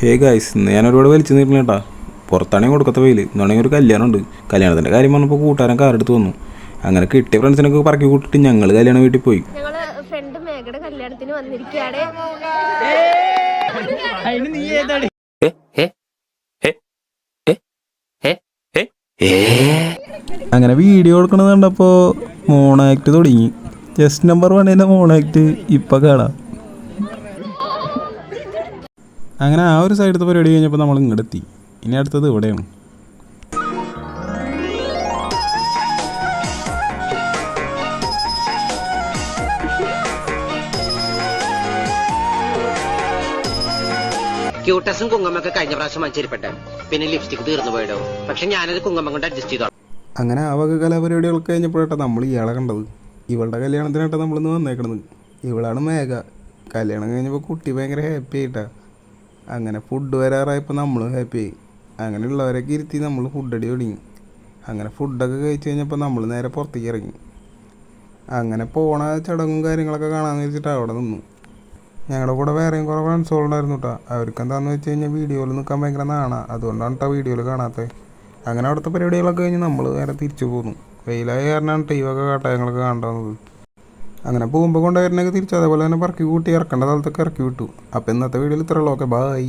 Hey guys, ഇന്ന് ഞാൻ ഒരുപാട് വലിച്ചു നീട്ടില്ല കേട്ടാ. പുറത്താണെങ്കിൽ കൊടുക്കത്ത വെയിൽ, ഇന്നാണെങ്കിൽ ഒരു കല്യാണമുണ്ട്. കല്യാണത്തിൻ്റെ കാര്യം പറഞ്ഞപ്പോൾ കൂട്ടുകാരൻ കാർ എടുത്ത് വന്നു. അങ്ങനെ കിട്ടിയ ഫ്രണ്ട്സിനൊക്കെ പറക്കി കൂട്ടിട്ട് ഞങ്ങൾ കല്യാണ വീട്ടിൽ പോയി. ഫ്രണ്ട് മേഘയുടെ കല്യാണത്തിന് വന്നിരിക്കുകയാണ്. അങ്ങനെ വീഡിയോ കൊടുക്കണത് കണ്ടപ്പോൾ മോണാക്ട് തുടങ്ങി. ജസ്റ്റ് നമ്പർ 1 മോണാക്ട് ഇപ്പം കാണാം. അങ്ങനെ ആ ഒരു സൈഡത്തെ പരിപാടി കഴിഞ്ഞപ്പോൾ നമ്മൾ ഇങ്ങോട്ടെത്തി. ഇനി അടുത്തത് ഇവിടെയാണ്. ക്യൂട്ടസും കുങ്ങമ്മൊക്കെ കഴിഞ്ഞ പ്രാവശ്യം മത്സരിപ്പെട്ടെ, പിന്നെ ലിപ്സ്റ്റിക് തീർന്നു പോയിടോ. പക്ഷെ ഞാനത് കുങ്ങമ്മ കൊണ്ട് അഡ്ജസ്റ്റ് ചെയ്തോളാം. അങ്ങനെ ആ വക കലാപരിപാടികൾക്ക് കഴിഞ്ഞപ്പോഴാട്ടോ നമ്മൾ ഇയാളെ കണ്ടത്. ഇവളുടെ കല്യാണത്തിനായിട്ടാ നമ്മളിന്ന് വന്നേക്കണത്. ഇവളാണ് മേഘ. കല്യാണം കഴിഞ്ഞപ്പോൾ കുട്ടി ഭയങ്കര ഹാപ്പി ആയിട്ടാ. അങ്ങനെ ഫുഡ് വരാറായപ്പോൾ നമ്മളും ഹാപ്പി ആയി. അങ്ങനെയുള്ളവരൊക്കെ ഇരുത്തി നമ്മൾ ഫുഡടി തുടങ്ങി. അങ്ങനെ ഫുഡൊക്കെ കഴിച്ച് കഴിഞ്ഞപ്പോൾ നമ്മൾ നേരെ പുറത്തേക്ക് ഇറങ്ങി. അങ്ങനെ പോണ ചടങ്ങും കാര്യങ്ങളൊക്കെ കാണാമെന്ന് വെച്ചിട്ട് അവിടെ നിന്നു. ഞങ്ങളുടെ കൂടെ വേറെയും കുറേ ഫ്രണ്ട്സുകളുണ്ടായിരുന്നു കേട്ടോ. അവർക്ക് എന്താണെന്ന് വെച്ച് കഴിഞ്ഞാൽ വീഡിയോയിൽ നിൽക്കാൻ ഭയങ്കര നാണ, അതുകൊണ്ടാണ് കേട്ടോ വീഡിയോയിൽ കാണാത്തത്. അങ്ങനെ അവിടുത്തെ പരിപാടികളൊക്കെ കഴിഞ്ഞ് നമ്മൾ നേരെ തിരിച്ചു പോന്നു. വെയിലായ കാരണമാണ് ടീവൊക്കെ കാട്ടായങ്ങളൊക്കെ കണ്ടുവന്നത്. അങ്ങനെ പോകുമ്പോൾ കൊണ്ടുവരുന്നൊക്കെ തിരിച്ചു അതേപോലെ തന്നെ പറക്കി കൂട്ടി ഇറക്കേണ്ട സ്ഥലത്തൊക്കെ ഇറക്കി വിട്ടു. അപ്പോൾ ഇന്നത്തെ വീഡിയോയിൽ ഇത്രയുള്ളൂ. Okay, by.